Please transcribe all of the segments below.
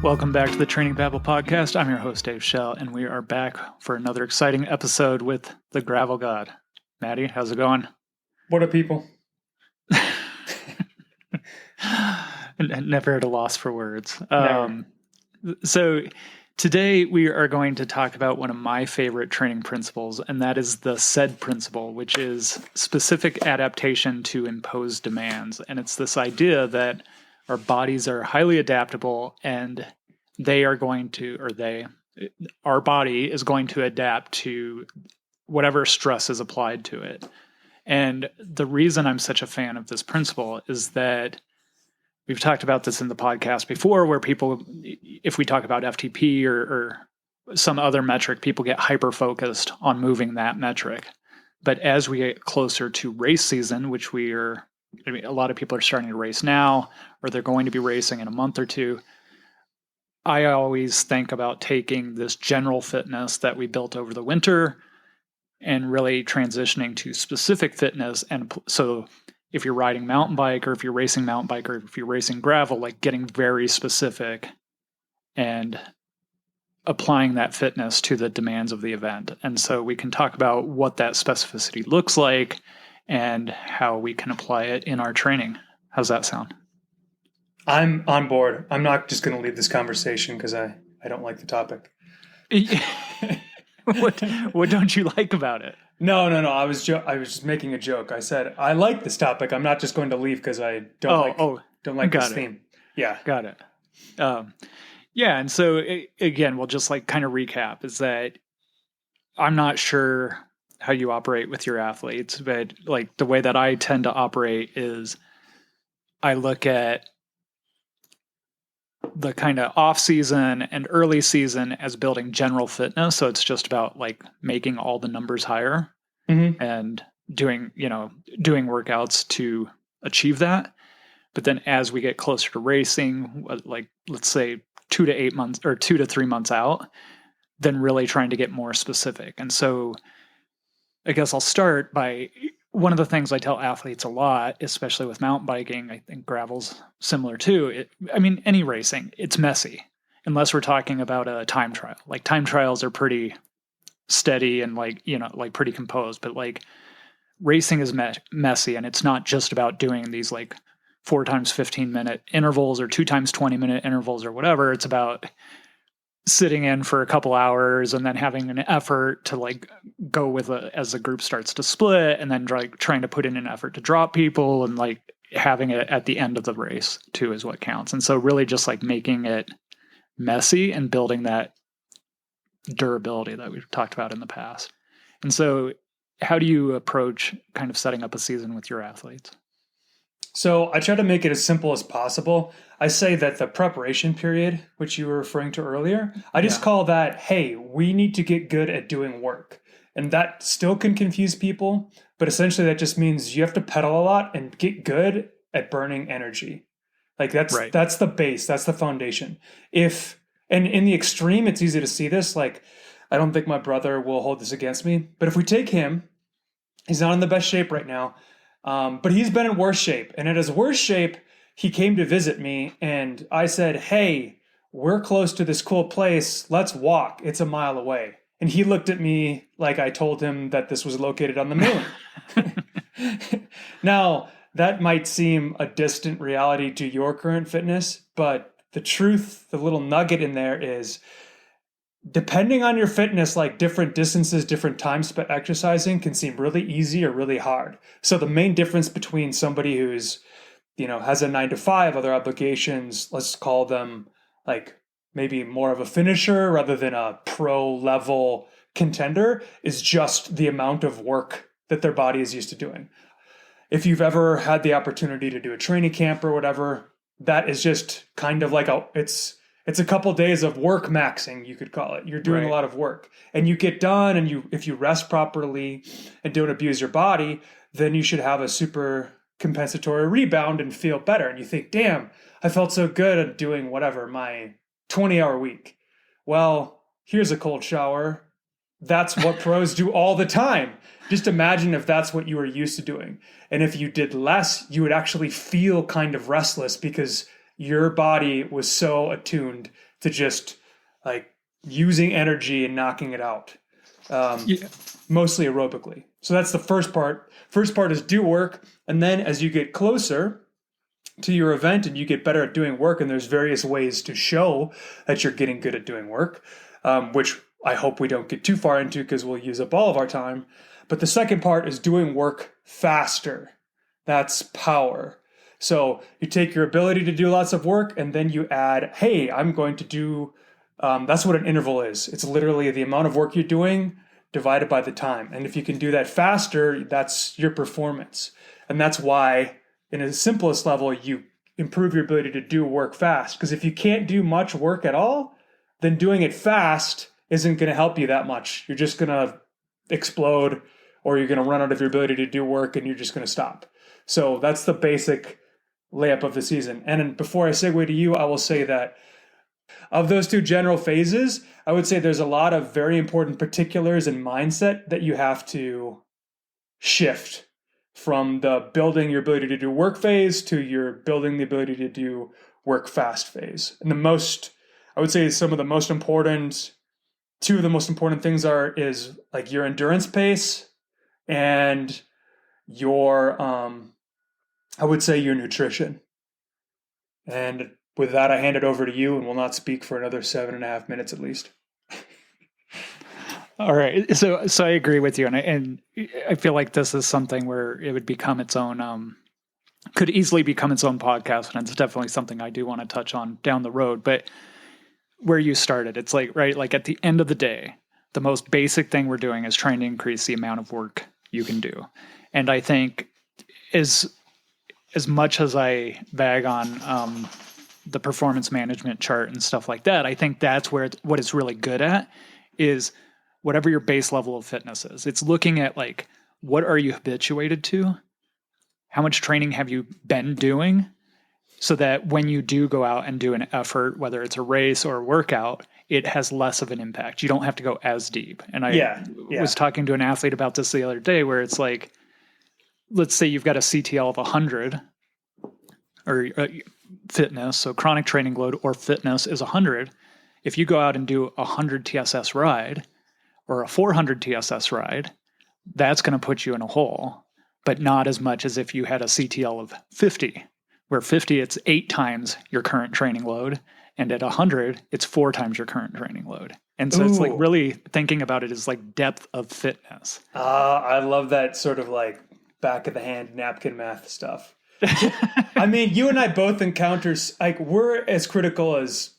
Welcome back to the Training Babble Podcast. I'm your host, Dave Schell, and we are back for another exciting episode with the Gravel God. Matti, how's it going? What up, people? Never at a loss for words. Never. So today we are going to talk about one of my favorite training principles, and that is the S.A.I.D principle, which is specific adaptation to imposed demands. And it's this idea that our bodies are highly adaptable, and our body is going to adapt to whatever stress is applied to it. And the reason I'm such a fan of this principle is that we've talked about this in the podcast before, where people, if we talk about FTP or some other metric, people get hyper-focused on moving that metric. But as we get closer to race season, which a lot of people are starting to race now, or they're going to be racing in a month or two, I always think about taking this general fitness that we built over the winter and really transitioning to specific fitness. And so if you're riding mountain bike, or if you're racing mountain bike, or if you're racing gravel, like getting very specific and applying that fitness to the demands of the event. And so we can talk about what that specificity looks like and how we can apply it in our training. How's that sound? I'm on board. I'm not just going to leave this conversation because I don't like the topic. What don't you like about it? No. I was just making a joke. I said I like this topic. I'm not just going to leave because I don't like this theme. Yeah, got it. And so again, we'll just kind of recap. Is that I'm not sure how you operate with your athletes, but the way that I tend to operate is I look at the kind of off season and early season as building general fitness. So it's just about making all the numbers higher and doing workouts to achieve that. But then as we get closer to racing, let's say 2 to 8 months or 2 to 3 months out, then really trying to get more specific. And so I guess I'll start by one of the things I tell athletes a lot, especially with mountain biking, I think gravel's similar too. Any racing, it's messy, unless we're talking about a time trial. Time trials are pretty steady and pretty composed, but racing is messy, and it's not just about doing these 4 times 15-minute intervals or 2 times 20-minute intervals or whatever. It's about sitting in for a couple hours and then having an effort to go with as the group starts to split, and then trying to put in an effort to drop people, and having it at the end of the race too is what counts. And so really just making it messy and building that durability that we've talked about in the past. And so how do you approach kind of setting up a season with your athletes? So I try to make it as simple as possible. I say that the preparation period, which you were referring to earlier, I just call that, hey, we need to get good at doing work. And that still can confuse people, but essentially that just means you have to pedal a lot and get good at burning energy. That's the base, that's the foundation. And in the extreme, it's easy to see this. I don't think my brother will hold this against me, but if we take him, he's not in the best shape right now. But he's been in worse shape. And at his worst shape, he came to visit me, and I said, hey, we're close to this cool place. Let's walk. It's a mile away. And he looked at me like I told him that this was located on the moon. Now, that might seem a distant reality to your current fitness, but the truth, the little nugget in there is, depending on your fitness, different distances, different times spent exercising can seem really easy or really hard. So the main difference between somebody who's, has a 9 to 5, other obligations, let's call them maybe more of a finisher rather than a pro level contender, is just the amount of work that their body is used to doing. If you've ever had the opportunity to do a training camp or whatever, that is just kind of it's a couple days of work maxing, you could call it. You're doing a lot of work, and you get done, and if you rest properly and don't abuse your body, then you should have a super compensatory rebound and feel better. And you think, damn, I felt so good at doing whatever, my 20-hour week. Well, here's a cold shower, that's what pros do all the time. Just imagine if that's what you were used to doing. And if you did less, you would actually feel kind of restless because your body was so attuned to just like using energy and knocking it out, mostly aerobically. So that's the first part. First part is do work. And then as you get closer to your event and you get better at doing work, and there's various ways to show that you're getting good at doing work, which I hope we don't get too far into because we'll use up all of our time. But the second part is doing work faster. That's power. So you take your ability to do lots of work and then you add, hey, I'm going to do, that's what an interval is. It's literally the amount of work you're doing divided by the time. And if you can do that faster, that's your performance. And that's why, in the simplest level, you improve your ability to do work fast. Because if you can't do much work at all, then doing it fast isn't going to help you that much. You're just going to explode, or you're going to run out of your ability to do work and you're just going to stop. So that's the basic layup of the season. And before I segue to you, I will say that of those two general phases, I would say there's a lot of very important particulars and mindset that you have to shift from the building your ability to do work phase to your building the ability to do work fast phase. And I would say some of the most important, two of the most important things is like your endurance pace and your, I would say your nutrition. And with that, I hand it over to you and will not speak for another 7.5 minutes at least. All right. So I agree with you. And I feel like this is something where it would become its own, could easily become its own podcast. And it's definitely something I do want to touch on down the road. But where you started, it's like, right, like at the end of the day, the most basic thing we're doing is trying to increase the amount of work you can do. And I think as much as I bag on the performance management chart and stuff like that, I think that's where what it's really good at is whatever your base level of fitness is. It's looking at like, what are you habituated to? How much training have you been doing? So that when you do go out and do an effort, whether it's a race or a workout, it has less of an impact. You don't have to go as deep. And I was talking to an athlete about this the other day where it's like, let's say you've got a CTL of 100 or fitness. So chronic training load or fitness is 100. If you go out and do a 100 TSS ride or a 400 TSS ride, that's going to put you in a hole, but not as much as if you had a CTL of 50. Where 50, it's 8 times your current training load. And at 100, it's 4 times your current training load. And so it's like really thinking about it as like depth of fitness. I love that sort of like back of the hand napkin math stuff. I mean, you and I both encounter, like we're as critical as,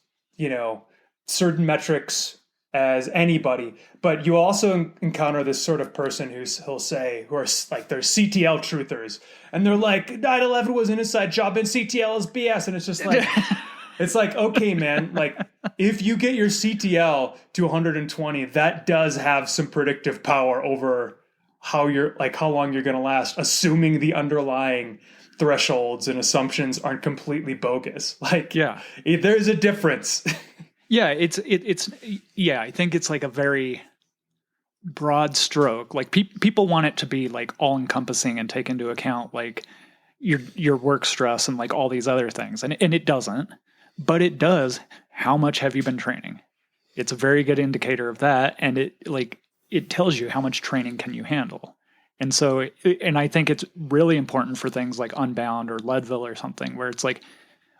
certain metrics as anybody, but you also encounter this sort of person who are like, they're CTL truthers, and they're like, 9/11 was an inside job and CTL is BS. And it's just like, it's like, okay, man, like if you get your CTL to 120, that does have some predictive power over how long you're going to last, assuming the underlying thresholds and assumptions aren't completely bogus. Like, yeah, there's a difference. Yeah, I think it's like a very broad stroke. Like people want it to be like all encompassing and take into account like your work stress and like all these other things. And it doesn't, but it does. How much have you been training? It's a very good indicator of that. And it tells you how much training can you handle. And so, and I think it's really important for things like Unbound or Leadville or something where it's like,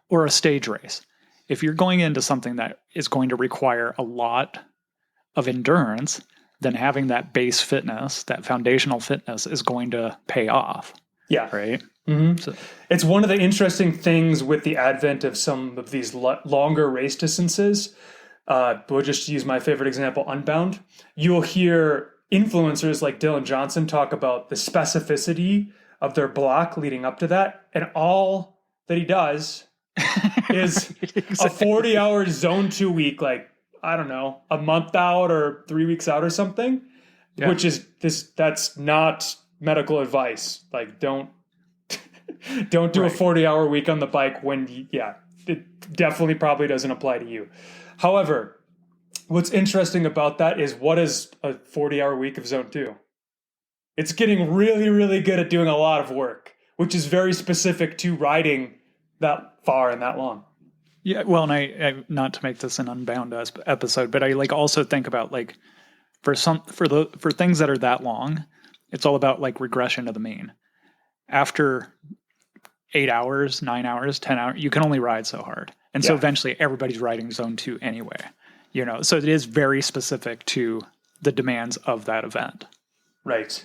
or a stage race. If you're going into something that is going to require a lot of endurance, then having that base fitness, that foundational fitness is going to pay off. Yeah. Right? Mm-hmm. So, it's one of the interesting things with the advent of some of these longer race distances. We'll just use my favorite example, Unbound. You'll hear influencers like Dylan Johnson talk about the specificity of their block leading up to that. And all that he does is exactly. A 40-hour zone 2 week, like, I don't know, a month out or 3 weeks out or something, which is that's not medical advice. Like, don't do a 40-hour week on the bike when, it definitely probably doesn't apply to you. However, what's interesting about that is, what is a 40-hour week of zone 2? It's getting really, really good at doing a lot of work, which is very specific to riding that far and that long. Yeah, well, and I not to make this an Unbound episode, but I like also think about like for things that are that long, it's all about like regression to the mean. After 8 hours, 9 hours, 10 hours, you can only ride so hard. And so eventually everybody's riding zone 2 anyway, you know, so it is very specific to the demands of that event. Right.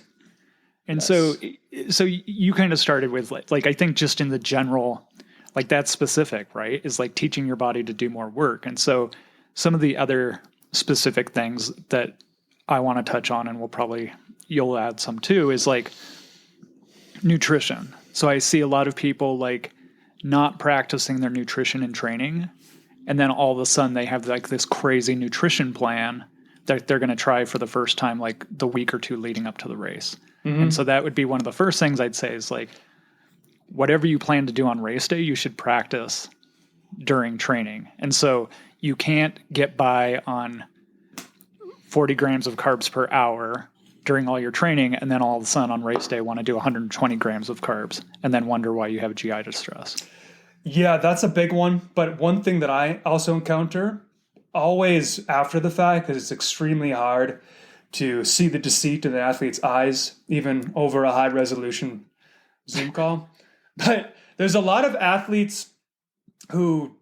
And so you kind of started with like, I think just in the general, like that's specific, right? Is like teaching your body to do more work. And so some of the other specific things that I want to touch on, and you'll add some too, is like nutrition. So I see a lot of people like not practicing their nutrition in training. And then all of a sudden they have like this crazy nutrition plan that they're going to try for the first time, like the week or two leading up to the race. Mm-hmm. And so that would be one of the first things I'd say is like, whatever you plan to do on race day, you should practice during training. And so you can't get by on 40 grams of carbs per hour during all your training, and then all of a sudden on race day want to do 120 grams of carbs and then wonder why you have GI distress. Yeah, that's a big one. But one thing that I also encounter always after the fact, because it's extremely hard to see the deceit in the athlete's eyes, even over a high resolution Zoom call. But there's a lot of athletes who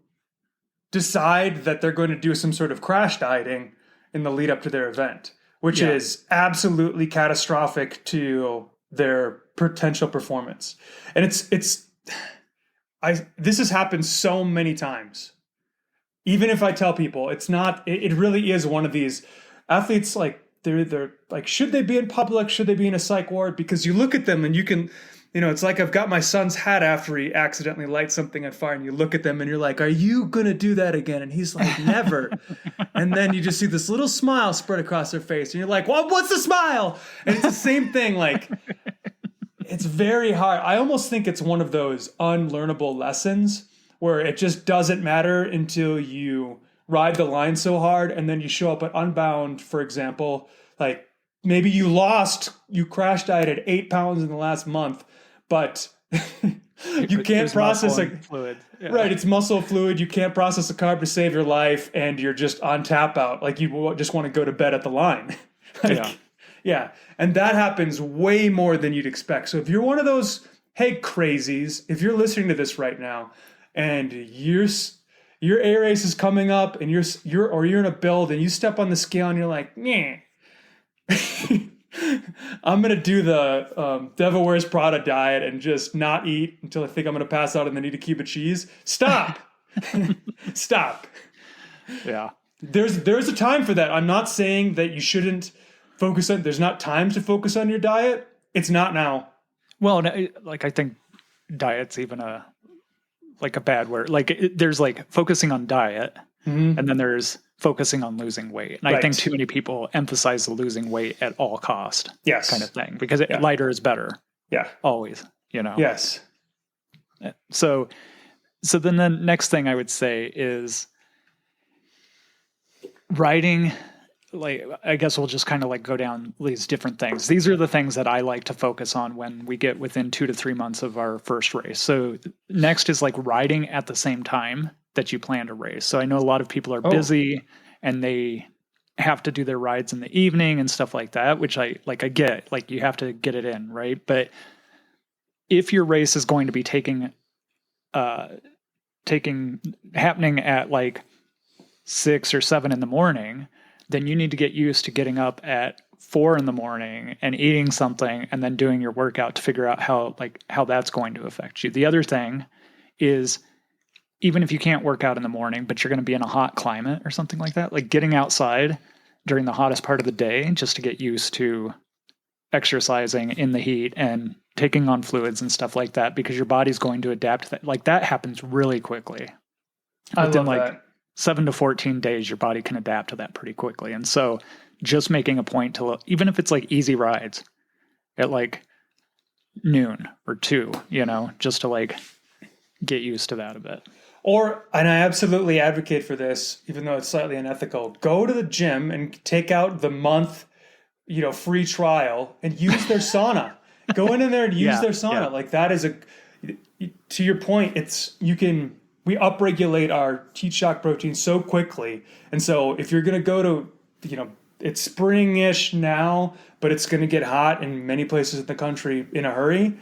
decide that they're going to do some sort of crash dieting in the lead up to their event, which is absolutely catastrophic to their potential performance. And this has happened so many times. Even if I tell people it's not, it really is one of these athletes, like they're like, should they be in public? Should they be in a psych ward? Because you look at them and you can, you know, it's like I've got my son's hat after he accidentally lights something on fire, and you look at them and you're like, are you going to do that again? And he's like, never. And then you just see this little smile spread across their face and you're like, well, what's the smile? And it's the same thing. Like, it's very hard. I almost think it's one of those unlearnable lessons where it just doesn't matter until you ride the line so hard, and then you show up at Unbound, for example, like maybe you crash dieted 8 pounds in the last month, but you can't process fluid. Yeah. Right, it's muscle fluid. You can't process a carb to save your life, and you're just on tap out. Like you just want to go to bed at the line. Yeah. And that happens way more than you'd expect. So if you're one of those, hey, crazies, if you're listening to this right now and your A race is coming up and you're in a build and you step on the scale and you're like, nah. I'm going to do the Devil Wears Prada diet and just not eat until I think I'm going to pass out and then eat a cube of cheese. Stop. Stop. Yeah. There's a time for that. I'm not saying that you shouldn't focus on, there's not time to focus on your diet. It's not now. Well, like I think diet's even a bad word. Like there's like focusing on diet, and then there's focusing on losing weight. And I think too many people emphasize the losing weight at all cost kind of thing, because lighter is better. Yeah. Always, you know? Yes. So then the next thing I would say is writing, like, I guess we'll just kind of like go down these different things. These are the things that I like to focus on when we get within 2 to 3 months of our first race. So next is like riding at the same time that you plan to race. So I know a lot of people are busy and they have to do their rides in the evening and stuff like that, which I get, like you have to get it in, right? But if your race is going to be happening at like 6 or 7 in the morning, then you need to get used to getting up at 4 in the morning and eating something and then doing your workout to figure out how that's going to affect you. The other thing is, even if you can't work out in the morning, but you're going to be in a hot climate or something like that, like getting outside during the hottest part of the day just to get used to exercising in the heat and taking on fluids and stuff like that, because your body's going to adapt to that. Like that happens really quickly. Within like 7 to 14 days, your body can adapt to that pretty quickly. And so just making a point to, even if it's like easy rides at like noon or 2, you know, just to like get used to that a bit. And I absolutely advocate for this, even though it's slightly unethical, go to the gym and take out the month, free trial and use their sauna. Go in there and use their sauna. Yeah. Like that is to your point, we upregulate our heat shock protein so quickly. And so if you're going to go to, it's spring-ish now, but it's going to get hot in many places in the country in a hurry.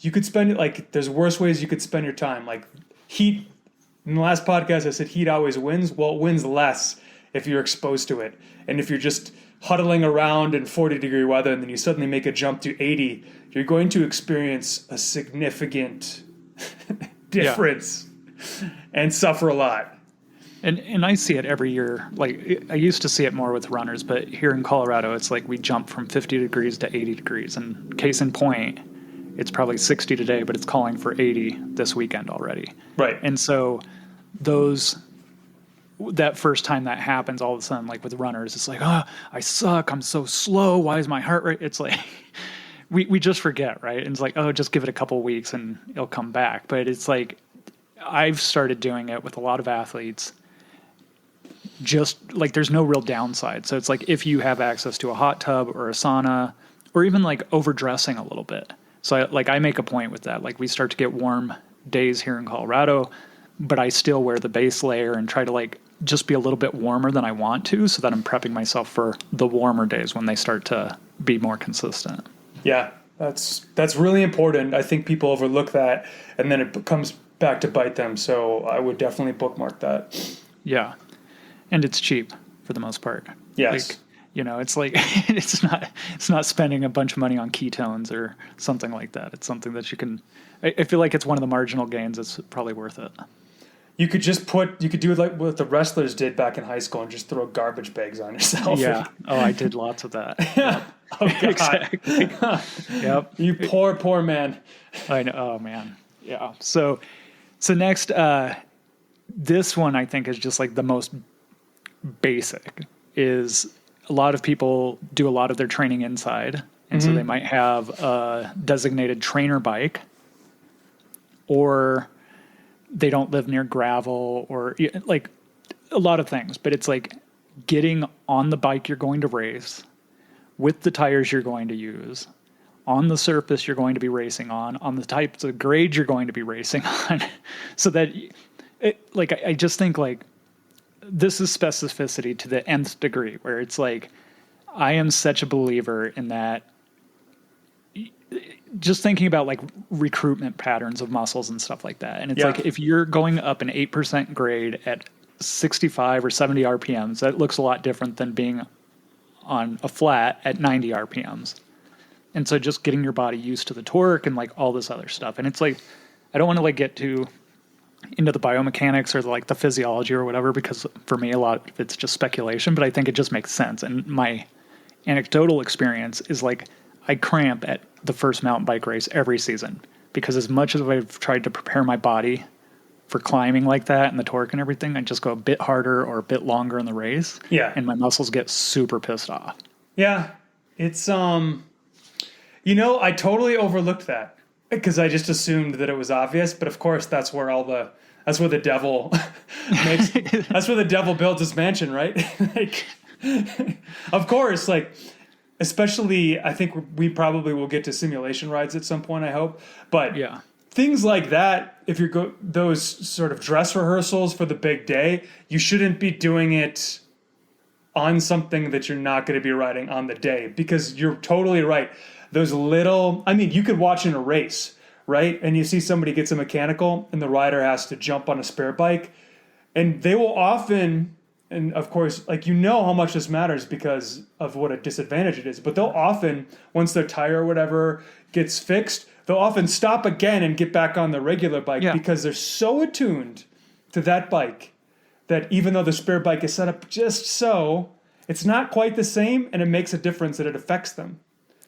You could spend it there's worse ways you could spend your time. Like heat, in the last podcast I said heat always wins. Well, it wins less if you're exposed to it. And if you're just huddling around in 40-degree weather and then you suddenly make a jump to 80, you're going to experience a significant difference and suffer a lot. And I see it every year. Like I used to see it more with runners, but here in Colorado, it's like we jump from 50 degrees to 80 degrees. And case in point, it's probably 60 today, but it's calling for 80 this weekend already. Right. And so that first time that happens, all of a sudden, like with runners, it's like, oh, I suck. I'm so slow. Why is my heart rate? It's like, we just forget, right? And it's like, oh, just give it a couple weeks and it'll come back. But it's like, I've started doing it with a lot of athletes. Just like there's no real downside. So it's like if you have access to a hot tub or a sauna or even like overdressing a little bit. So I make a point with that. Like we start to get warm days here in Colorado, but I still wear the base layer and try to just be a little bit warmer than I want to so that I'm prepping myself for the warmer days when they start to be more consistent. Yeah, that's really important. I think people overlook that and then it comes back to bite them. So I would definitely bookmark that. Yeah. And it's cheap for the most part. Yes. It's like it's not spending a bunch of money on ketones or something like that. It's something that you can. I feel like it's one of the marginal gains. It's probably worth it. You could do like what the wrestlers did back in high school and just throw garbage bags on yourself. Yeah. Oh, I did lots of that. Yep. Oh, God. Exactly. Yep. You poor man. I know. Oh man. Yeah. So next, this one I think is just like the most basic. Is a lot of people do a lot of their training inside, and so they might have a designated trainer bike, or they don't live near gravel, or like a lot of things. But it's like getting on the bike you're going to race, with the tires you're going to use, on the surface you're going to be racing on the types of grades you're going to be racing on, so that I just think like this is specificity to the nth degree, where it's like, I am such a believer in that. Just thinking about like recruitment patterns of muscles and stuff like that. And it's like, if you're going up an 8% grade at 65 or 70 RPMs, that looks a lot different than being on a flat at 90 RPMs. And so just getting your body used to the torque and like all this other stuff. And it's like, I don't want to like get too into the biomechanics or the physiology or whatever, because for me, a lot of it's just speculation, but I think it just makes sense. And my anecdotal experience is like, I cramp at the first mountain bike race every season, because as much as I've tried to prepare my body for climbing like that and the torque and everything, I just go a bit harder or a bit longer in the race. Yeah. And my muscles get super pissed off. Yeah. It's, I totally overlooked that because I just assumed that it was obvious, but of course that's where the devil that's where the devil builds his mansion, right? Of course, especially, I think we probably will get to simulation rides at some point, I hope. But yeah, things like that, if you're those sort of dress rehearsals for the big day, you shouldn't be doing it on something that you're not going to be riding on the day, because you're totally right. Those you could watch in a race, right? And you see somebody gets a mechanical and the rider has to jump on a spare bike, and they will often... And of course, how much this matters because of what a disadvantage it is. But they'll often, once their tire or whatever gets fixed, they'll often stop again and get back on the regular bike because they're so attuned to that bike that even though the spare bike is set up just so, it's not quite the same, and it makes a difference that it affects them.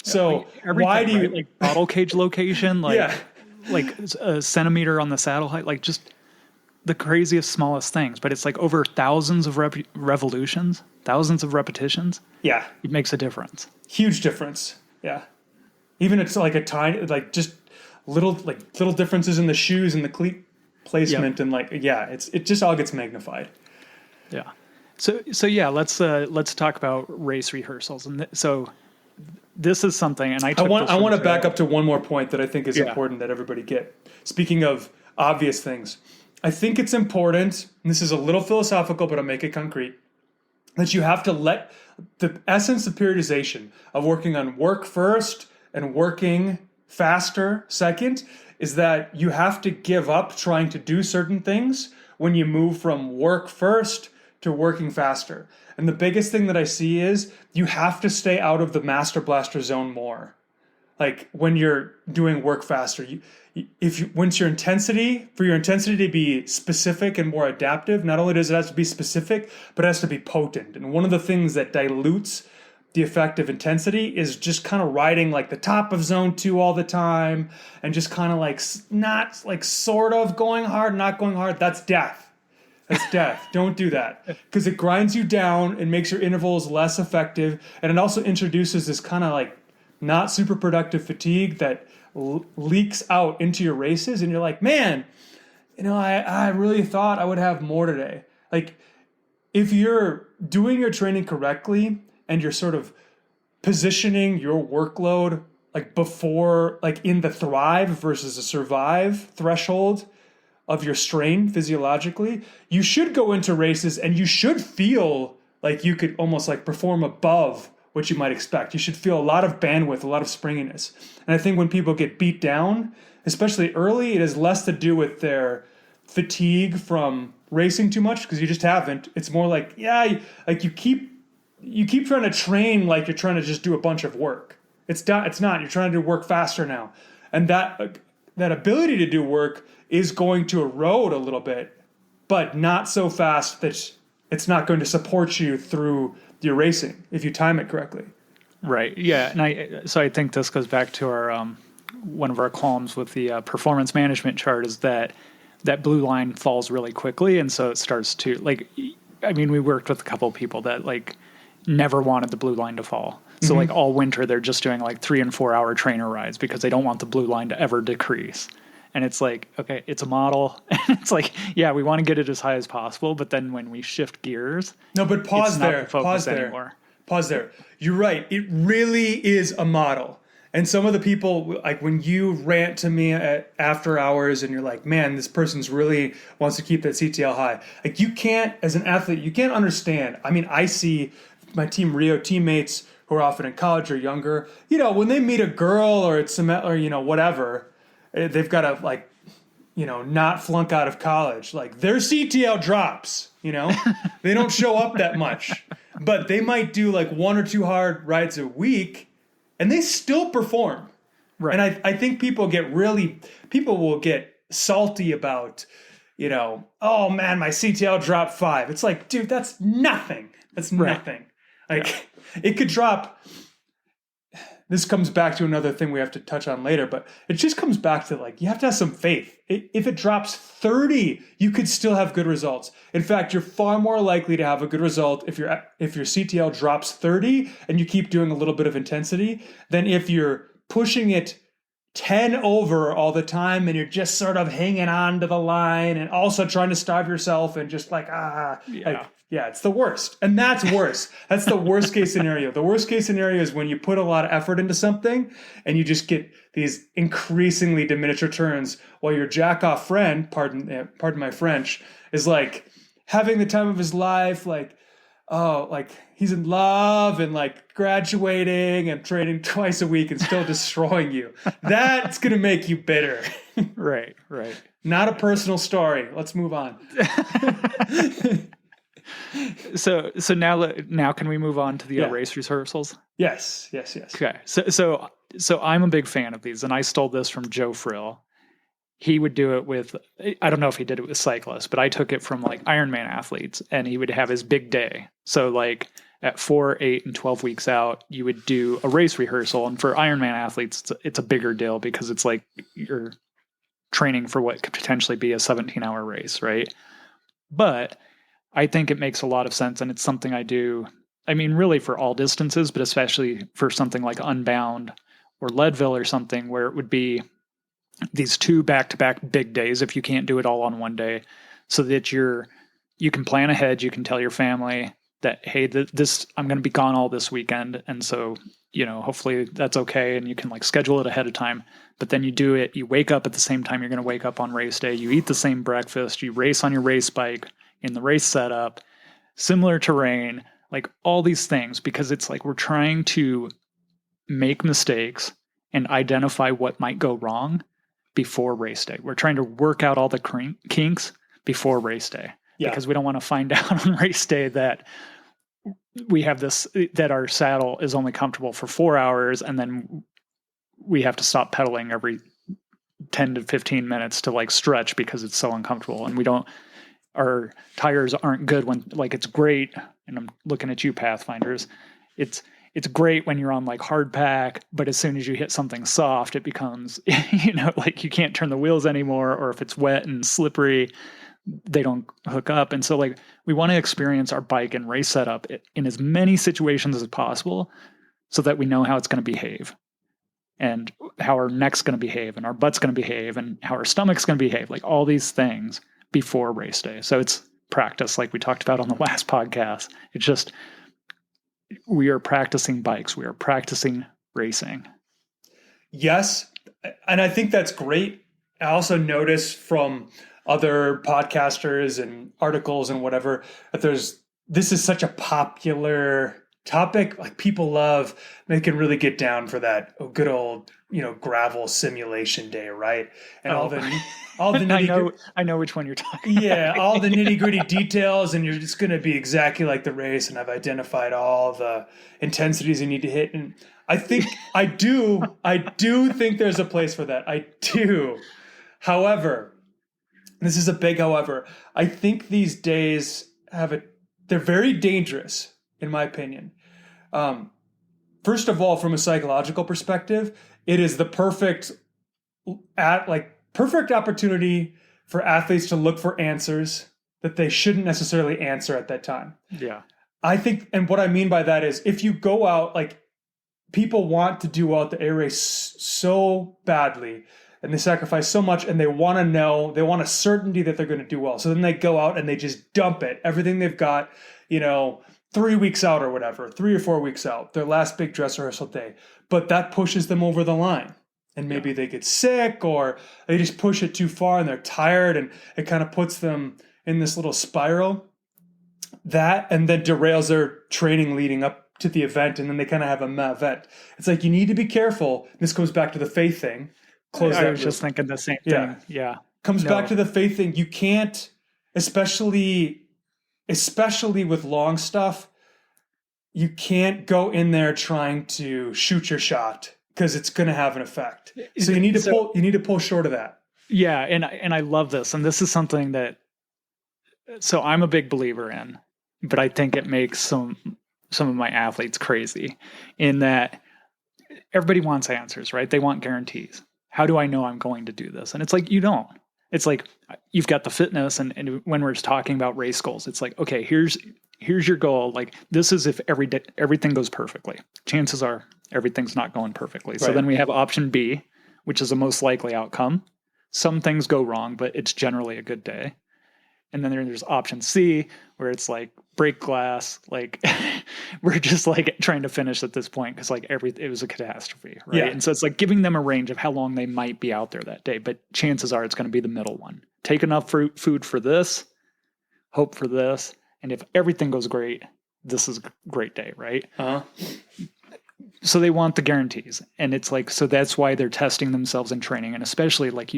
Yeah, so why do you... bottle cage location, a centimeter on the saddle height, just... the craziest, smallest things, but it's over thousands of revolutions, thousands of repetitions. Yeah. It makes a difference. Huge difference. Yeah. Even it's a tiny, just little differences in the shoes and the cleat placement and like, it just all gets magnified. Yeah. So yeah, let's talk about race rehearsals. And so this is something, and I want to back up to one more point that I think is important that everybody get. Speaking of obvious things, I think it's important, and this is a little philosophical, but I'll make it concrete, that you have to let the essence of periodization of working on work first and working faster second is that you have to give up trying to do certain things when you move from work first to working faster. And the biggest thing that I see is you have to stay out of the master blaster zone more. Like when you're doing work faster, once your intensity to be specific and more adaptive, not only does it have to be specific, but it has to be potent. And one of the things that dilutes the effect of intensity is just kind of riding like the top of zone 2 all the time and just kind of like not like sort of going hard, not going hard. That's death. That's death. Don't do that because it grinds you down and makes your intervals less effective. And it also introduces this kind of like not super productive fatigue that leaks out into your races. And you're like, man, I really thought I would have more today. Like if you're doing your training correctly and you're sort of positioning your workload like before, like in the thrive versus the survive threshold of your strain physiologically, you should go into races and you should feel like you could almost like perform above what you might expect. You should feel a lot of bandwidth, a lot of springiness. And I think when people get beat down, especially early, it has less to do with their fatigue from racing too much because you just haven't. It's more like, like you keep trying to train like you're trying to just do a bunch of work. It's not. You're trying to do work faster now. And that ability to do work is going to erode a little bit, but not so fast that it's not going to support you through your racing if you time it correctly. Right. Yeah. And I think this goes back to our one of our columns with the performance management chart is that blue line falls really quickly, and so it starts to we worked with a couple of people that like never wanted the blue line to fall. So like all winter they're just doing like 3 and 4 hour trainer rides because they don't want the blue line to ever decrease. And it's like, okay, it's a model. And it's like, yeah, we want to get it as high as possible. But then when we shift gears, no, but pause there. Pause there. You're right. It really is a model. And some of the people, like when you rant to me at after hours and you're like, man, this person's really wants to keep that CTL high. Like you can't, as an athlete, you can't understand. I mean, I see my Team Rio teammates who are often in college or younger, when they meet a girl or it's or, whatever, they've got to not flunk out of college. Like their CTL drops, they don't show up that much, but they might do like 1 or 2 hard rides a week and they still perform. Right. And I think people will get salty about, oh man, my CTL dropped 5. It's like, dude, that's nothing. That's nothing. Like it could drop. This comes back to another thing we have to touch on later, but it just comes back to like, you have to have some faith. If it drops 30, you could still have good results. In fact, you're far more likely to have a good result if your CTL drops 30 and you keep doing a little bit of intensity than if you're pushing it 10 over all the time and you're just sort of hanging on to the line and also trying to starve yourself and just like, it's the worst. And that's worse. That's the worst case scenario. The worst case scenario is when you put a lot of effort into something and you just get these increasingly diminished returns while your jack-off friend, pardon my French, is like having the time of his life, like, oh, like he's in love and like graduating and training twice a week and still destroying you. That's going to make you bitter. Right. Not a personal story. Let's move on. So now can we move on to the race rehearsals? Yes. Okay. So I'm a big fan of these, and I stole this from Joe Frill. He would do it with, I don't know if he did it with cyclists, but I took it from like Ironman athletes, and he would have his big day. So like at 4, 8, and 12 weeks out, you would do a race rehearsal. And for Ironman athletes, it's a bigger deal because it's like you're training for what could potentially be a 17-hour race, right? But I think it makes a lot of sense, and it's something I do, I mean, really for all distances, but especially for something like Unbound or Leadville or something where it would be these 2 back-to-back big days if you can't do it all on one day, so that you can plan ahead. You can tell your family that, hey, this I'm going to be gone all this weekend, and so hopefully that's okay, and you can like schedule it ahead of time. But then you do it. You wake up at the same time you're going to wake up on race day. You eat the same breakfast. You race on your race bike in the race setup, similar terrain, like all these things, because it's like we're trying to make mistakes and identify what might go wrong before race day. We're trying to work out all the kinks before race day, because we don't want to find out on race day that we have that our saddle is only comfortable for 4 hours, and then we have to stop pedaling every 10 to 15 minutes to like stretch because it's so uncomfortable. And our tires aren't good when, like, it's great. And I'm looking at you, Pathfinders. It's great when you're on like hard pack, but as soon as you hit something soft, it becomes, like you can't turn the wheels anymore, or if it's wet and slippery, they don't hook up. And so like we want to experience our bike and race setup in as many situations as possible, so that we know how it's going to behave, and how our neck's going to behave, and our butt's going to behave, and how our stomach's going to behave, like all these things before race day. So it's practice, like we talked about on the last podcast. It's just, we are practicing bikes. We are practicing racing. Yes. And I think that's great. I also notice from other podcasters and articles and whatever that this is such a popular topic. Like people love, they can really get down for that good old, gravel simulation day, right? And all the I know which one you're talking about. Yeah, all the nitty-gritty details, and you're just going to be exactly like the race, and I've identified all the intensities you need to hit. And I do think there's a place for that. I do. However, this is a big however, I think these days they're very dangerous, in my opinion. First of all, from a psychological perspective, it is the perfect opportunity for athletes to look for answers that they shouldn't necessarily answer at that time. Yeah. I think, and what I mean by that is, if you go out, like, people want to do well at the A race so badly, and they sacrifice so much, and they want a certainty that they're going to do well. So then they go out and they just dump it, everything they've got, 3 weeks out or whatever, 3 or 4 weeks out, their last big dress rehearsal day. But that pushes them over the line. And maybe they get sick, or they just push it too far and they're tired, and it kind of puts them in this little spiral. That, and then derails their training leading up to the event, and then they kind of have a event. It's like, you need to be careful. This goes back to the faith thing. I was just thinking the same thing. Yeah. Comes back to the faith thing. You can't, especially with long stuff, you can't go in there trying to shoot your shot, because it's going to have an effect. So you need to pull short of that. Yeah, and I love this, and this is something that, so I'm a big believer in, but I think it makes some of my athletes crazy, in that everybody wants answers, right? They want guarantees. How do I know I'm going to do this? And it's like, you don't. It's like, you've got the fitness, and when we're talking about race goals, it's like, okay, here's your goal. Like, this is if everything goes perfectly. Chances are everything's not going perfectly. Right. So then we have option B, which is the most likely outcome. Some things go wrong, but it's generally a good day. And then there's option C, where it's like break glass, like we're just like trying to finish at this point, because like it was a catastrophe, right? Yeah. And so it's like giving them a range of how long they might be out there that day, but chances are it's going to be the middle one. Take enough food for this, hope for this, and if everything goes great, this is a great day, right? Uh-huh. So they want the guarantees, and it's like, so that's why they're testing themselves in training, and especially like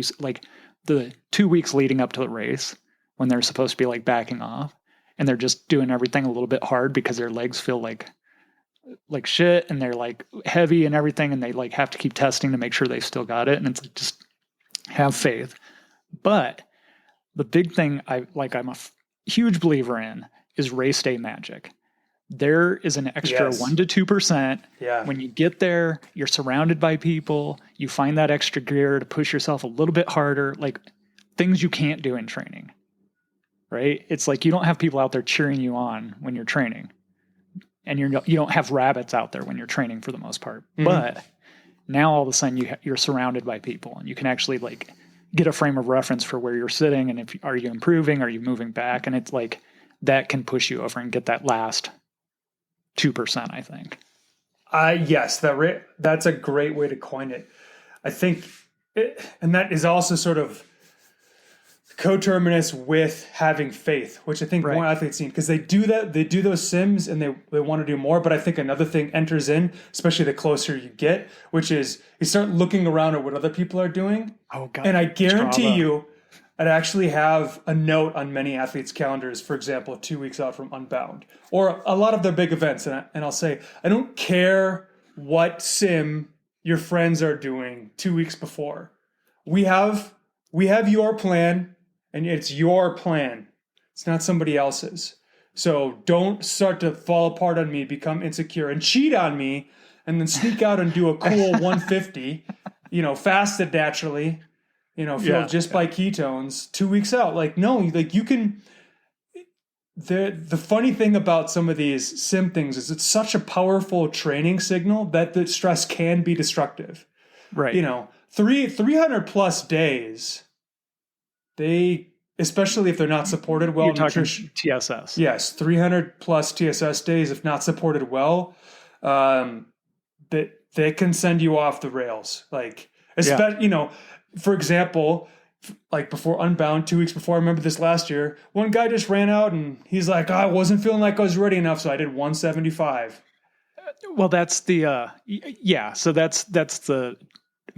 the 2 weeks leading up to the race, when they're supposed to be like backing off, and they're just doing everything a little bit hard because their legs feel like shit, and they're like heavy and everything, and they like have to keep testing to make sure they still got it. And it's like, just have faith. But the big thing I'm a huge believer in is race day magic. There is an extra 1 to 2%. Yeah. When you get there, you're surrounded by people. You find that extra gear to push yourself a little bit harder, like things you can't do in training. Right? It's like, you don't have people out there cheering you on when you're training, and you don't have rabbits out there when you're training for the most part. Mm-hmm. But now all of a sudden you're surrounded by people, and you can actually like get a frame of reference for where you're sitting, and if are you improving, are you moving back, and it's like that can push you over and get that last 2%, I think. Yes, that's a great way to coin it. I think, and that is also sort of coterminous with having faith, which I think more athletes need, because they do those sims and they want to do more. But I think another thing enters in, especially the closer you get, which is you start looking around at what other people are doing. Oh God! And I guarantee you, I'd actually have a note on many athletes' calendars, for example, 2 weeks out from Unbound or a lot of their big events. And I'll say, I don't care what sim your friends are doing 2 weeks before. We have your plan, and it's your plan. It's not somebody else's. So don't start to fall apart on me, become insecure, and cheat on me, and then sneak out and do a cool 150, fasted naturally, fueled just by ketones 2 weeks out. Like, no, like you can. The funny thing about some of these sim things is it's such a powerful training signal that the stress can be destructive. Right. 300 plus days, especially if they're not supported well. You're talking TSS. Yes, 300 plus TSS days, if not supported well, they can send you off the rails. Like, especially, for example, like before Unbound, 2 weeks before, I remember this last year, one guy just ran out and he's like, I wasn't feeling like I was ready enough, so I did 175. Well, that's the, so that's the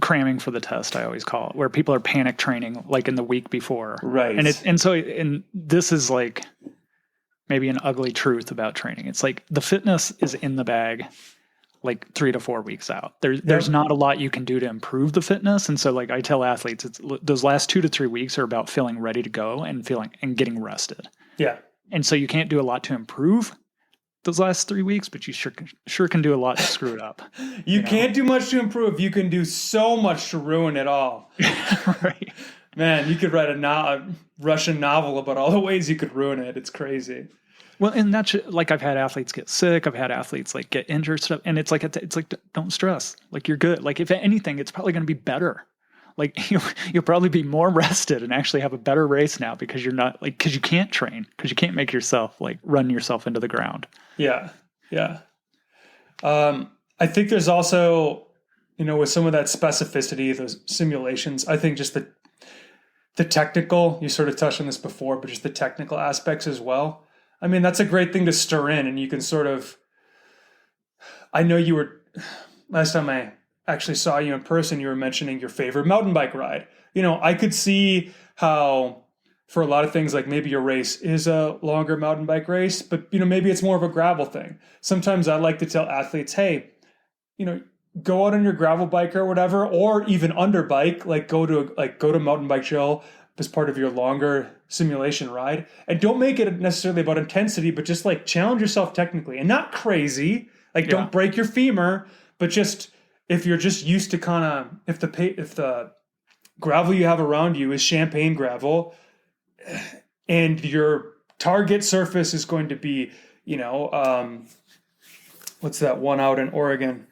cramming for the test, I always call it, where people are panic training like in the week before. Right. And this is like maybe an ugly truth about training. It's like the fitness is in the bag like 3 to 4 weeks out. There's not a lot you can do to improve the fitness. And so like I tell athletes, it's those last 2 to 3 weeks are about feeling ready to go and getting rested. Yeah. And so you can't do a lot to improve those last 3 weeks, but you sure can do a lot to screw it up. You can't do much to improve. You can do so much to ruin it all. Right. Man, you could write a Russian novel about all the ways you could ruin it. It's crazy. Well, and that's like I've had athletes get sick. I've had athletes like get injured stuff, and it's like don't stress. Like you're good. Like if anything, it's probably going to be better. Like you'll probably be more rested and actually have a better race now because because you can't train, because you can't make yourself like run yourself into the ground. Yeah. Yeah. I think there's also, with some of that specificity, those simulations, I think just the technical, you sort of touched on this before, but just the technical aspects as well. I mean, that's a great thing to stir in, and you can sort of, I know last time I actually saw you in person, you were mentioning your favorite mountain bike ride. I could see how for a lot of things, like maybe your race is a longer mountain bike race, but maybe it's more of a gravel thing. Sometimes I like to tell athletes, hey, go out on your gravel bike or whatever, or even underbike, like go to mountain bike trail as part of your longer simulation ride. And don't make it necessarily about intensity, but just like challenge yourself technically, and not crazy. Like don't break your femur, but just if you're just used to kind of, if the gravel you have around you is champagne gravel, and your target surface is going to be, what's that one out in Oregon?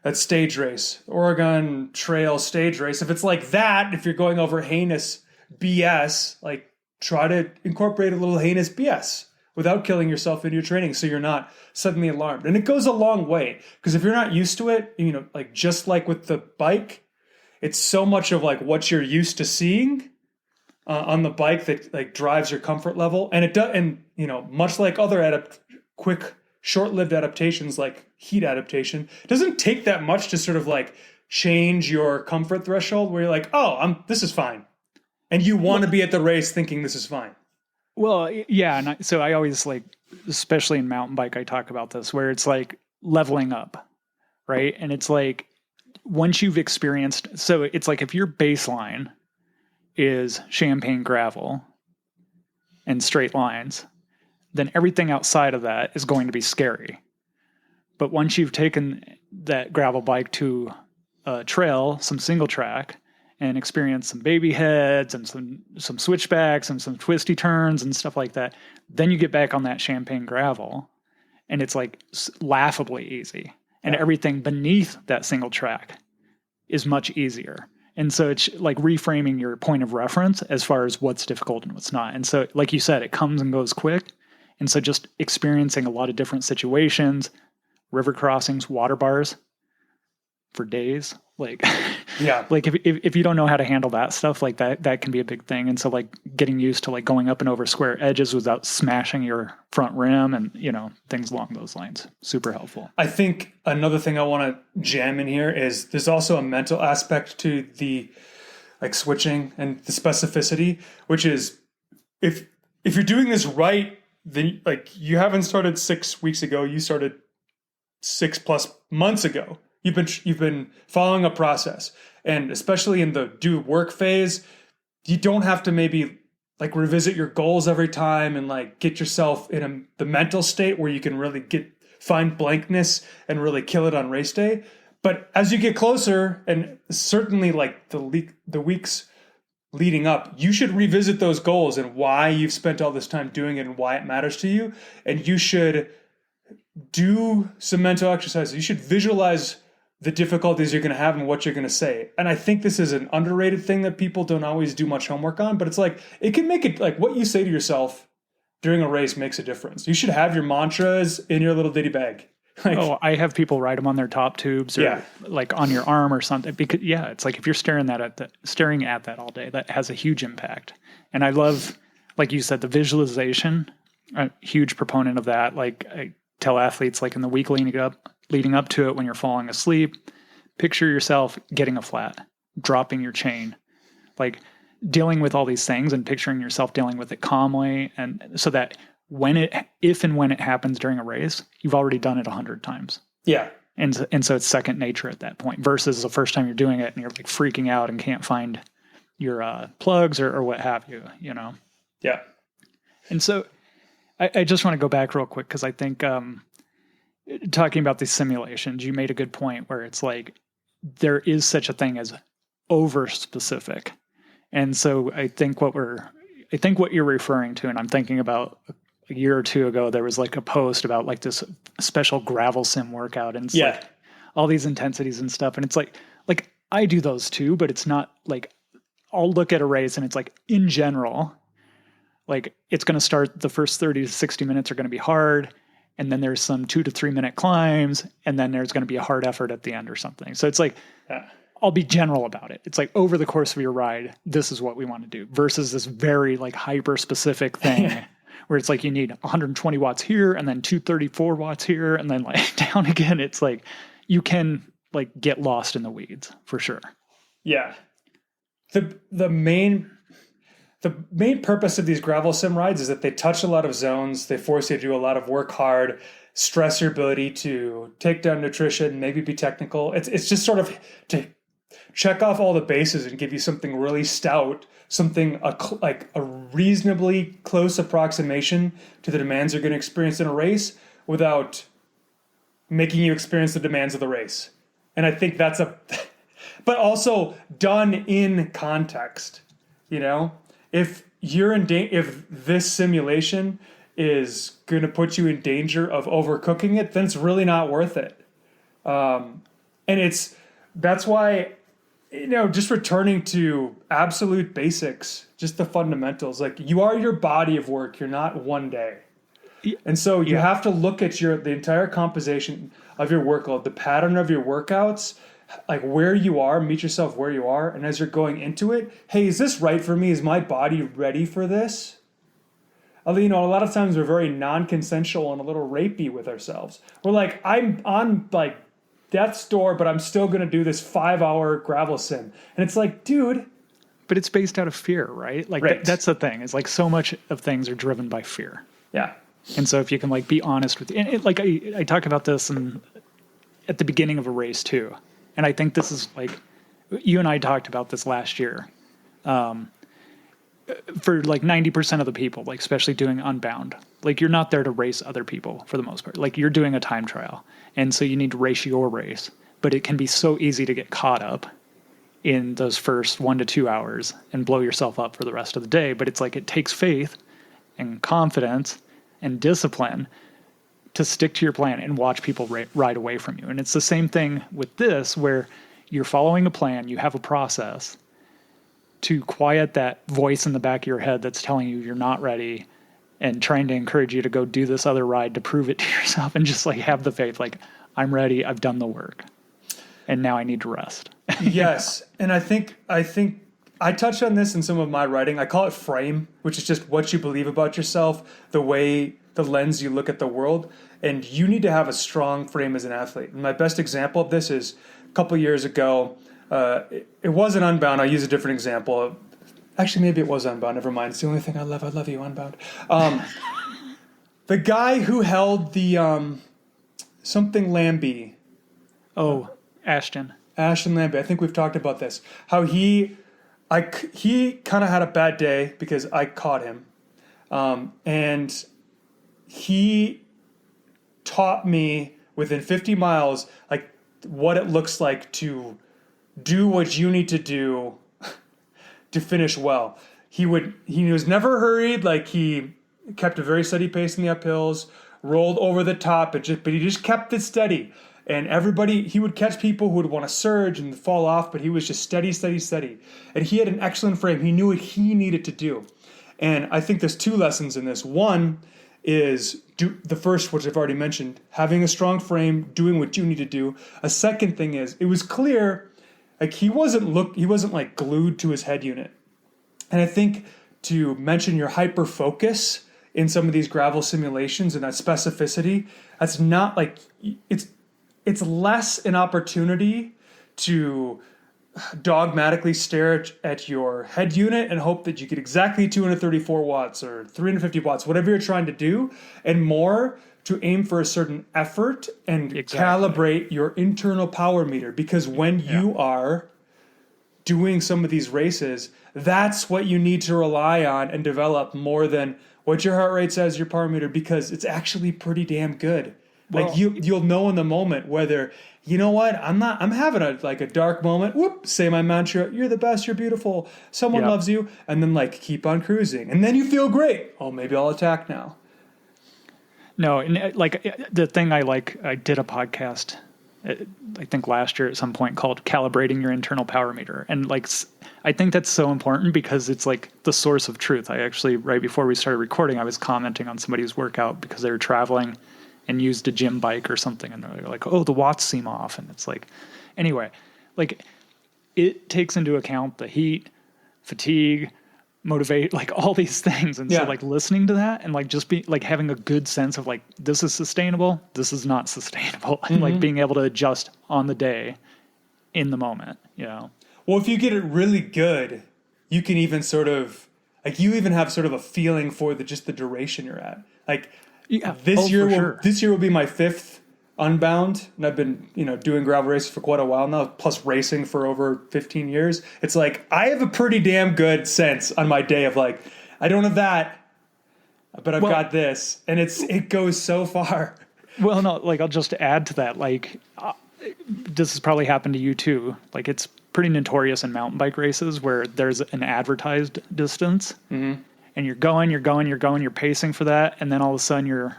That stage race, Oregon Trail stage race. If it's like that, if you're going over heinous BS, like try to incorporate a little heinous BS without killing yourself in your training, so you're not suddenly alarmed. And it goes a long way, because if you're not used to it, like just like with the bike, it's so much of like what you're used to seeing on the bike that like drives your comfort level. And it does, and much like other quick short-lived adaptations like heat adaptation, it doesn't take that much to sort of like change your comfort threshold where you're like, this is fine. And you want to be at the race thinking this is fine. Well, yeah. And so I always like, especially in mountain bike, I talk about this where it's like leveling up, right? And it's like, once you've experienced, so it's like if your baseline is champagne gravel and straight lines, then everything outside of that is going to be scary. But once you've taken that gravel bike to a trail, some single track, and experienced some baby heads and some switchbacks and some twisty turns and stuff like that, then you get back on that champagne gravel, and it's like laughably easy. And everything beneath that single track is much easier. And so it's like reframing your point of reference as far as what's difficult and what's not. And so, like you said, it comes and goes quick. And so just experiencing a lot of different situations, river crossings, water bars for days, like, yeah, like if you don't know how to handle that stuff, like that can be a big thing. And so like getting used to like going up and over square edges without smashing your front rim and, things along those lines. Super helpful. I think another thing I want to jam in here is there's also a mental aspect to the like switching and the specificity, which is if you're doing this right, then like you haven't started 6 weeks ago, you started 6+ months ago. You've been following a process, and especially in the do work phase, you don't have to maybe like revisit your goals every time and like get yourself in the mental state where you can really find blankness and really kill it on race day. But as you get closer, and certainly like the weeks leading up, you should revisit those goals and why you've spent all this time doing it and why it matters to you. And you should do some mental exercises. You should visualize the difficulties you're going to have and what you're going to say. And I think this is an underrated thing that people don't always do much homework on, but it's like, it can make it like what you say to yourself during a race makes a difference. You should have your mantras in your little ditty bag. Like, I have people write them on their top tubes or like on your arm or something, because it's like if you're staring at that all day, that has a huge impact. And I love, like you said, the visualization, a huge proponent of that. Like I tell athletes, like in the week leading up to it, when you're falling asleep, picture yourself getting a flat, dropping your chain, like dealing with all these things and picturing yourself dealing with it calmly. And so that if and when it happens during a race, you've already done it 100 times. Yeah. And so it's second nature at that point versus the first time you're doing it and you're like freaking out and can't find your plugs or what have you, Yeah. And so I just want to go back real quick because I think talking about these simulations, you made a good point where it's like there is such a thing as over specific. And so I think what you're referring to, and I'm thinking about a year or two ago, there was like a post about like this special gravel sim workout and it's like all these intensities and stuff. And it's like I do those too, but it's not like I'll look at a race and it's like in general, like it's going to start the first 30 to 60 minutes are going to be hard. And then there's some 2 to 3 minute climbs. And then there's going to be a hard effort at the end or something. So it's like, I'll be general about it. It's like over the course of your ride, this is what we want to do versus this very like hyper specific thing where it's like you need 120 watts here and then 234 watts here and then like down again. It's like you can like get lost in the weeds for sure. Yeah. The main purpose of these gravel sim rides is that they touch a lot of zones. They force you to do a lot of work hard, stress your ability to take down nutrition, maybe be technical. It's just sort of to check off all the bases and give you something really stout, something like a reasonably close approximation to the demands you're going to experience in a race without making you experience the demands of the race. And I think that's but also done in context, If if this simulation is going to put you in danger of overcooking it, then it's really not worth it. And that's why, just returning to absolute basics, just the fundamentals, like you are your body of work. You're not one day. And so you have to look at the entire composition of your workload, the pattern of your workouts, like where you are, meet yourself where you are. And as you're going into it, hey, is this right for me? Is my body ready for this? A lot of times we're very non-consensual and a little rapey with ourselves. We're like, I'm on like death's door, but I'm still going to do this 5-hour gravel sim. And it's like, dude. But it's based out of fear, right? Like that's the thing. It's like so much of things are driven by fear. Yeah. And so if you can like be honest with, and like I talk about this at the beginning of a race too. And I think this is like, you and I talked about this last year. For like 90% of the people, like especially doing Unbound, like you're not there to race other people for the most part. Like you're doing a time trial. And so you need to race your race. But it can be so easy to get caught up in those first 1 to 2 hours and blow yourself up for the rest of the day. But it's like it takes faith and confidence and discipline to stick to your plan and watch people ride away from you. And it's the same thing with this where you're following a plan, you have a process to quiet that voice in the back of your head that's telling you you're not ready and trying to encourage you to go do this other ride to prove it to yourself, and just like have the faith, like, I'm ready, I've done the work, and now I need to rest. Yes. And I think I touched on this in some of my writing. I call it frame, which is just what you believe about yourself, the lens you look at the world. And you need to have a strong frame as an athlete. And my best example of this is a couple years ago. It wasn't Unbound. I'll use a different example. Actually, maybe it was Unbound. Never mind. It's the only thing I love. I love you, Unbound. The guy who held the something Lambie. Oh, Ashton Lambie. I think we've talked about this. How he kind of had a bad day because I caught him. And he taught me within 50 miles, like, what it looks like to do what you need to do to finish well. He was never hurried. Like, he kept a very steady pace in the uphills, rolled over the top, but he just kept it steady. And he would catch people who would want to surge and fall off, but he was just steady, steady, steady. And he had an excellent frame. He knew what he needed to do. And I think there's two lessons in this. One is the first, which I've already mentioned, having a strong frame, doing what you need to do. A second thing is, it was clear, like, he wasn't like glued to his head unit. And I think to mention your hyper focus in some of these gravel simulations and that specificity, that's not like, it's less an opportunity to dogmatically stare at your head unit and hope that you get exactly 234 watts or 350 watts, whatever you're trying to do, and more to aim for a certain effort and calibrate your internal power meter. Because when you are doing some of these races, that's what you need to rely on and develop more than what your heart rate says, your power meter, because it's actually pretty damn good. Well, like, you'll know in the moment whether, you know what, I'm having a dark moment. Whoop, say my mantra, you're the best, you're beautiful, someone loves you, and then, like, keep on cruising. And then you feel great. Oh, maybe I'll attack now. No, and like, the thing I did a podcast, I think last year at some point, called Calibrating Your Internal Power Meter. And, like, I think that's so important because it's like the source of truth. I actually, right before we started recording, I was commenting on somebody's workout because they were traveling and used a gym bike or something, and they're like, oh, the watts seem off. And it's like, anyway, like, it takes into account the heat, fatigue, motivate, like, all these things. And so, like, listening to that and, like, just be like having a good sense of, like, this is sustainable, this is not sustainable, and like being able to adjust on the day in the moment, you know. Well, if you get it really good, you can even sort of, like, you even have sort of a feeling for just the duration you're at. Like, this year will be my 5th Unbound, and I've been, doing gravel races for quite a while now, plus racing for over 15 years. It's like, I have a pretty damn good sense on my day of, like, I don't have that, but I've got this, and it goes so far. Well, no, like, I'll just add to that, like, this has probably happened to you too. Like, it's pretty notorious in mountain bike races where there's an advertised distance. Mm-hmm. And you're pacing for that, and then all of a sudden your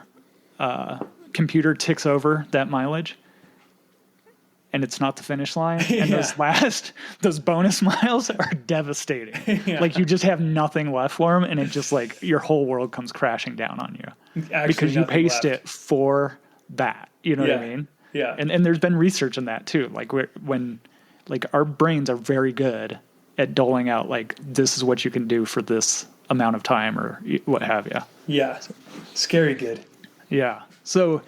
computer ticks over that mileage, and it's not the finish line. And those bonus miles are devastating. Like, you just have nothing left for them, and it just, like, your whole world comes crashing down on you because you paced it for that. You know what I mean? Yeah. And there's been research in that too. Like, when like, our brains are very good at doling out, like, this is what you can do for this amount of time or what have you. Yeah. Scary good. Yeah. So,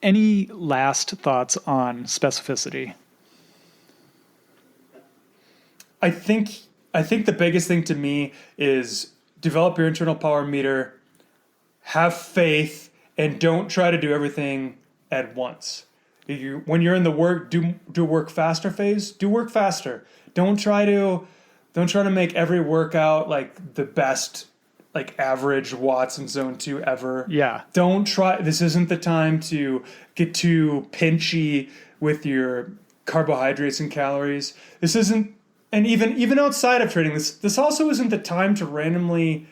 any last thoughts on specificity? I think the biggest thing to me is develop your internal power meter, have faith, and don't try to do everything at once. When you're in the work, do work faster phase, do work faster. Don't try to make every workout like the best, like, average watts in zone 2 ever. Yeah. This isn't the time to get too pinchy with your carbohydrates and calories. This isn't, and even outside of training, this also isn't the time to randomly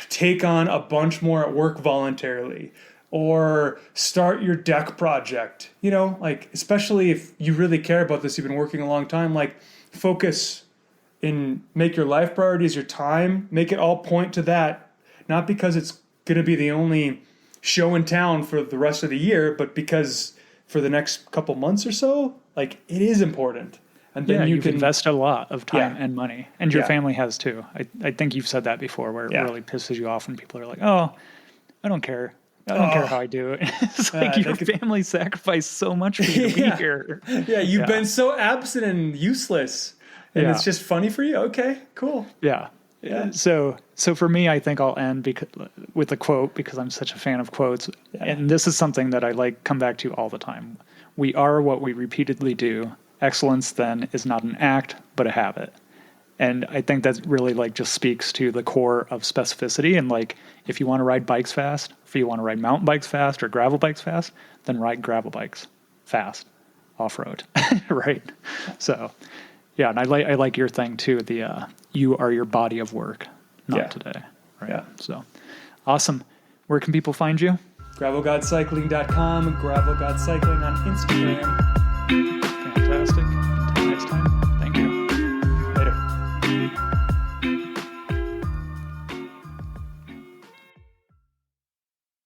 take on a bunch more at work voluntarily. or start your deck project. You know, like, especially if you really care about this, you've been working a long time, like, focus and make your life priorities, your time, make it all point to that, not because it's going to be the only show in town for the rest of the year, but because for the next couple months or so, like, it is important. And then you can invest a lot of time and money, and your family has too. I think you've said that before, where it really pisses you off when people are like, "Oh, I don't care. I don't care how I do it." It's like your family sacrificed so much for you to be here. Yeah, you've been so absent and useless, and it's just funny for you. Okay, cool. Yeah. So for me, I think I'll end with a quote, because I'm such a fan of quotes, and this is something that I like come back to all the time. We are what we repeatedly do. Excellence, then, is not an act, but a habit. And I think that really like just speaks to the core of specificity. And like, if you want to ride bikes fast, if you want to ride mountain bikes fast or gravel bikes fast, then ride gravel bikes fast, off-road, right? So, yeah, and I like your thing too. You are your body of work, not today, right? Yeah. So, awesome. Where can people find you? GravelGodCycling.com, GravelGodCycling on Instagram.